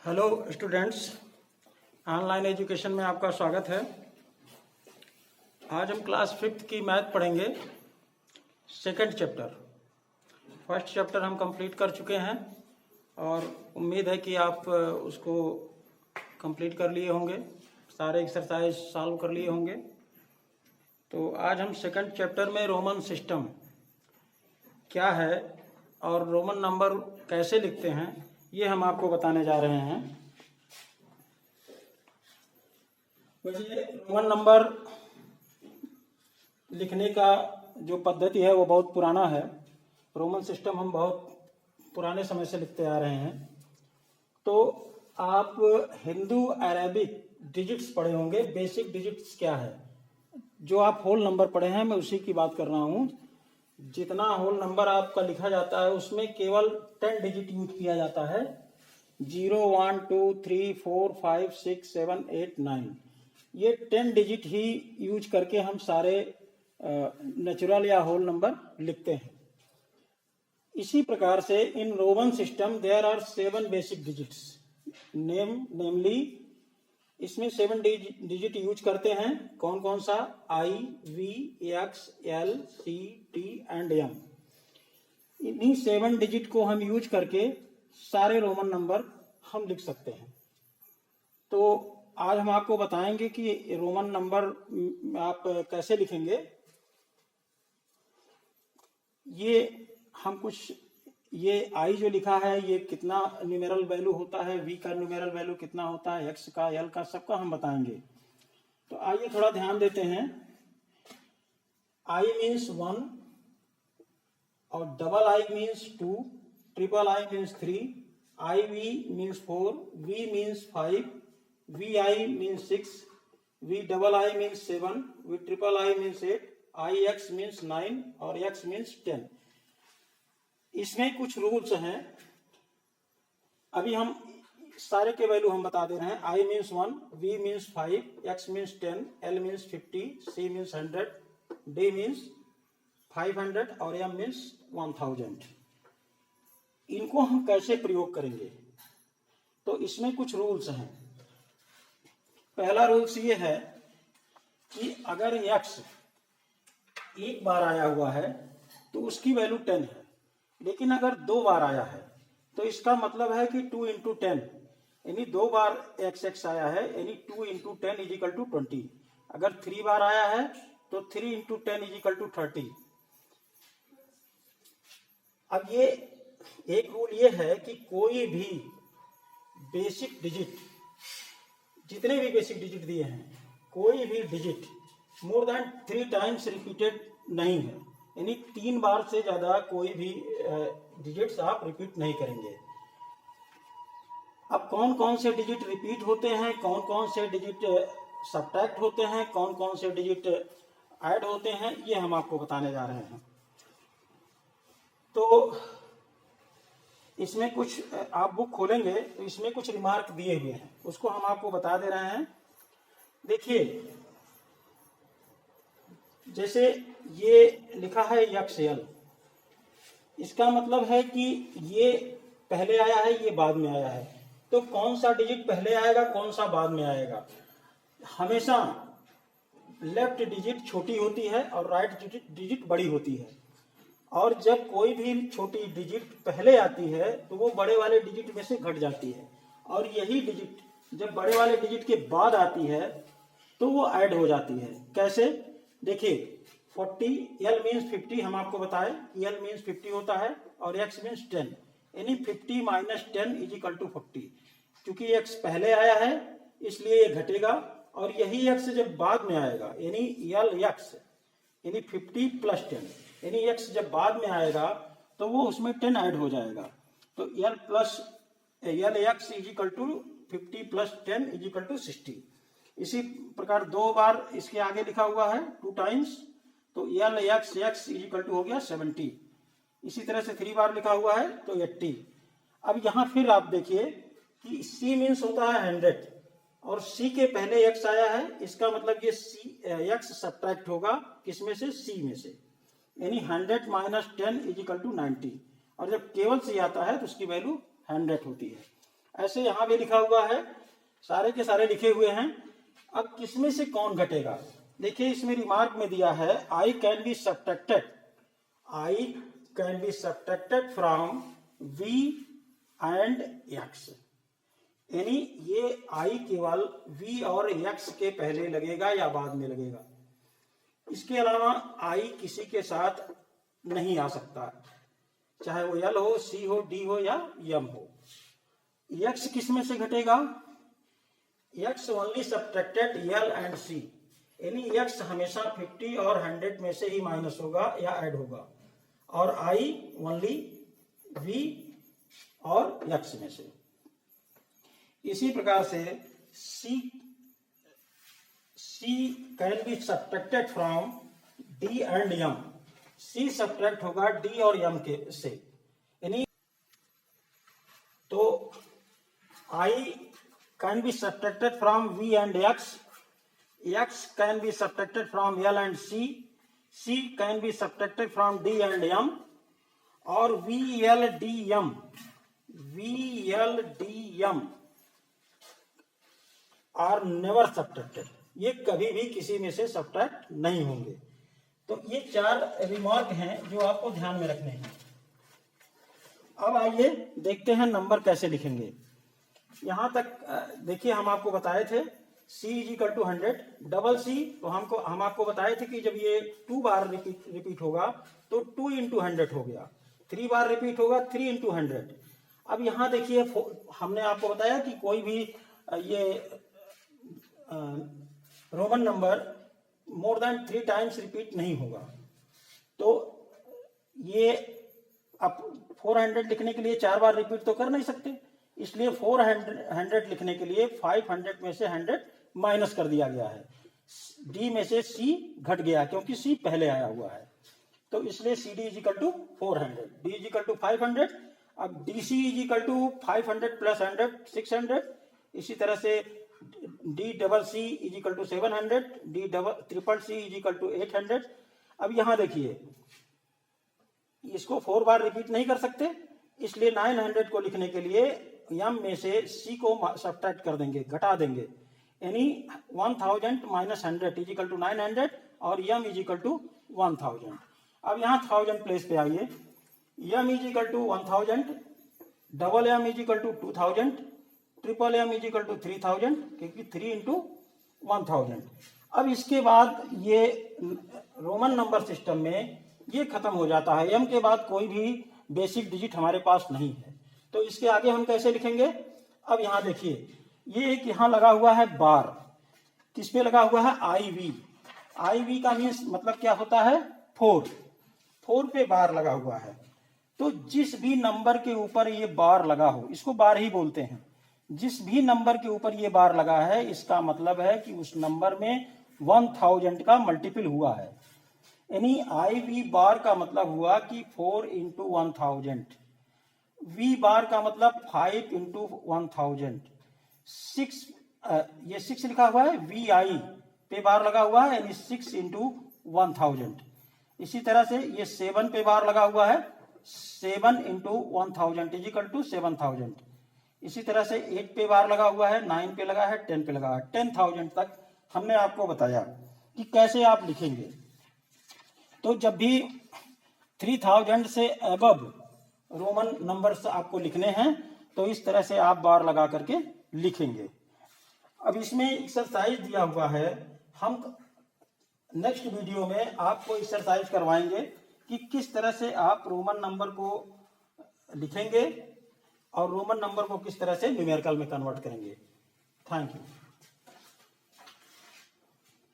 Hello students, online education में आपका स्वागत है। आज हम क्लास 5th की मैथ पढ़ेंगे। सेकंड चैप्टर, फर्स्ट चैप्टर हम कंप्लीट कर चुके हैं और उम्मीद है कि आप उसको कंप्लीट कर लिए होंगे, सारे एक्सरसाइज सॉल्व कर लिए होंगे। तो आज हम सेकंड चैप्टर में रोमन सिस्टम क्या है और रोमन नंबर कैसे लिखते हैं ये हम आपको बताने जा रहे हैं। वैसे रोमन नंबर लिखने का जो पद्धति है वो बहुत पुराना है। रोमन सिस्टम हम बहुत पुराने समय से लिखते आ रहे हैं। तो आप हिंदू अरेबिक डिजिट्स पढ़े होंगे। बेसिक डिजिट्स क्या है, जो आप होल नंबर पढ़े हैं, मैं उसी की बात कर रहा हूँ। जितना होल नंबर आपका लिखा जाता है उसमें केवल 10 डिजिट यूज किया जाता है। 0, 1, 2, 3, 4, 5, 6, 7, 8, 9 ये 10 डिजिट ही यूज करके हम सारे नेचुरल या होल नंबर लिखते हैं। इसी प्रकार से इन Roman system there are 7 basic digits namely इसमें 7 डिजिट यूज करते हैं। कौन कौन सा? I, V, X, L, C, T and M। इन्हीं 7 डिजिट को हम यूज करके सारे रोमन नंबर हम लिख सकते हैं। तो आज हम आपको बताएंगे कि रोमन नंबर आप कैसे लिखेंगे। ये हम कुछ ये I जो लिखा है ये कितना न्यूमेरल वैल्यू होता है, V का न्यूमेरल वैल्यू कितना होता है, X का, L का, सबका हम बताएंगे। तो आइए थोड़ा ध्यान देते हैं। I मीन्स 1 और double I means 2, triple I means 3, IV means 4, V means 5, VI means 6, V double I means 7, V triple I means 8, IX means 9 और X मीन्स 10। इसमें कुछ रूल्स हैं। अभी हम सारे के वैल्यू हम बता दे रहे हैं। I means 1, V means 5, X means 10, L means 50, C means 100, D means 500 और M मीन्स 1000। इनको हम कैसे प्रयोग करेंगे? तो इसमें कुछ रूल्स हैं। पहला रूल्स ये है कि अगर X एक बार आया हुआ है तो उसकी वैल्यू 10 है, लेकिन अगर 2 बार आया है तो इसका मतलब है कि 2 × 10 यानी 2 बार XX आया है, यानी 2 × 10 = 20। अगर 3 बार आया है तो 3 × 10 = 30। अब ये एक रूल ये है कि कोई भी बेसिक डिजिट, जितने भी बेसिक डिजिट दिए हैं, कोई भी digit more than 3 times repeated नहीं है, यानी 3 बार से ज्यादा कोई भी डिजिट्स आप रिपीट नहीं करेंगे। अब कौन कौन से डिजिट रिपीट होते हैं, कौन कौन से डिजिट सब्ट्रैक्ट होते हैं, कौन कौन से डिजिट ऐड होते हैं, ये हम आपको बताने जा रहे हैं। तो इसमें कुछ आप बुक खोलेंगे तो इसमें कुछ रिमार्क दिए हुए हैं, उसको हम आपको बता दे रहे हैं। देखिए, जैसे ये लिखा है XL, इसका मतलब है कि ये पहले आया है, ये बाद में आया है। तो कौन सा डिजिट पहले आएगा, कौन सा बाद में आएगा? हमेशा लेफ्ट डिजिट छोटी होती है और राइट डिजिट बड़ी होती है। और जब कोई भी छोटी डिजिट पहले आती है तो वो बड़े वाले डिजिट में से घट जाती है, और यही डिजिट जब बड़े वाले डिजिट के बाद आती है तो वो ऐड हो जाती है। कैसे? देखिए, 40, L मीन्स 50, हम आपको बताए L मीन्स 50 होता है और X मीन्स 10, यानी 50 - 10 = 40। क्योंकि X पहले आया है इसलिए ये घटेगा, और यही X जब बाद में आएगा यानी LX यानी 50 + 10, यानी X जब बाद में आएगा तो वो उसमें 10 ऐड हो जाएगा। तो LX = 50 + 10 = 60। इसी प्रकार 2 बार इसके आगे लिखा हुआ है 2 टाइम्स, तो LXX = हो गया 70। इसी तरह से 3 बार लिखा हुआ है तो 80। अब यहाँ फिर आप देखिए कि C मीन्स होता है 100 और C के पहले X आया है, इसका मतलब ये X सब्ट्रैक्ट होगा किसमें से? C में से, यानी 100 - 10 = 90। और जब केवल C आता है तो उसकी वैल्यू 100 होती है। ऐसे यहाँ भी लिखा हुआ है, सारे के सारे लिखे हुए हैं। अब किसमें से कौन घटेगा? देखिए इसमें रिमार्क में दिया है I can be subtracted, I can be subtracted from V and X, यानी ये आई केवल v और x के पहले लगेगा या बाद में लगेगा। इसके अलावा आई किसी के साथ नहीं आ सकता, चाहे वो l हो, c हो, d हो या m हो। x किस में से घटेगा? x only subtracted l and c, यानी x हमेशा 50 और 100 में से ही माइनस होगा या ऐड होगा, और i ओनली v और x में से। इसी प्रकार से C can be subtracted from D and M, C subtract होगा D और M के से, यानी तो I can be subtracted from V and X, X can be subtracted from L and C can be subtracted from D and M, और VLDM are never subtracted, ये कभी भी किसी में से सब्ट्रैक्ट नहीं होंगे। तो ये 4 रिमार्क हैं जो आपको ध्यान में रखने हैं। अब आइए देखते हैं नंबर कैसे लिखेंगे। यहां तक देखिए हम आपको बताए थे C is to 100, double C तो हम आपको बताए थे कि जब ये 2 बार रिपीट होगा तो 2 इंटू 100 हो गया, 3 बार रिपीट होगा 3 इंटू 100। अब यहाँ देखिए हमने आपको बताया कि कोई भी ये Roman number more than 3 times repeat नहीं होगा। तो ये अब 400 लिखने के लिए 4 बार रिपीट तो कर नहीं सकते, इसलिए 400 लिखने के लिए 500 में से 100 माइनस कर दिया गया है, डी में से सी घट गया क्योंकि सी पहले आया हुआ है, तो इसलिए C D is equal to 400, D is equal to 500। अब D C is equal to 500 plus 100 600, इसी तरह से D double C is equal to 700, D triple C is equal to 800। अब यहां देखिए इसको 4 बार रिपीट नहीं कर सकते, इसलिए 900 को लिखने के लिए यम में से सी को सब्ट्रैक्ट कर देंगे, घटा देंगे, यानी 1000 माइनस 100 इज इक्वल टू 900 और यम इज इक्वल टू 1000। अब यहाँ 1000 प्लेस पे आइए, M is equal to 1000, double M is equal to 2000, triple M is equal to 3000 क्योंकि 3 इंटू 1000। अब इसके बाद ये रोमन नंबर सिस्टम में ये खत्म हो जाता है, एम के बाद कोई भी बेसिक डिजिट हमारे पास नहीं है, तो इसके आगे हम कैसे लिखेंगे? अब यहाँ देखिए ये एक यहाँ लगा हुआ है बार, किस पे लगा हुआ है? आई वी का मीन्स मतलब क्या होता है? 4 पे बार लगा हुआ है। तो जिस भी नंबर के ऊपर ये बार लगा हो, इसको बार ही बोलते हैं, जिस भी नंबर के ऊपर ये बार लगा है इसका मतलब है कि उस नंबर में 1000 का मल्टीपल हुआ है, यानी आई वी बार का मतलब हुआ कि 4 इंटू 1000, वी बार का मतलब 5 इंटू 1000, 6 ये 6 लिखा हुआ है, वी आई पे बार लगा हुआ है यानी 6 इंटू 1000। इसी तरह से ये 7 पे बार लगा हुआ है, 7 इंटू 1000 इज इक्वल टू 7000। इसी तरह से 8 पे बार लगा हुआ है, 9 पे लगा है, 10 पे लगा है, 10,000 तक हमने आपको बताया कि कैसे आप लिखेंगे। तो जब भी 3000 से अबव रोमन नंबर्स आपको लिखने हैं तो इस तरह से आप बार लगा करके लिखेंगे। अब इसमें एक्सरसाइज दिया हुआ है, हम नेक्स्ट वीडियो में आपको एक्सरसाइज करवाएंगे कि किस तरह से आप रोमन नंबर को लिखेंगे और रोमन नंबर को किस तरह से न्यूमेरिकल में कन्वर्ट करेंगे। Thank you.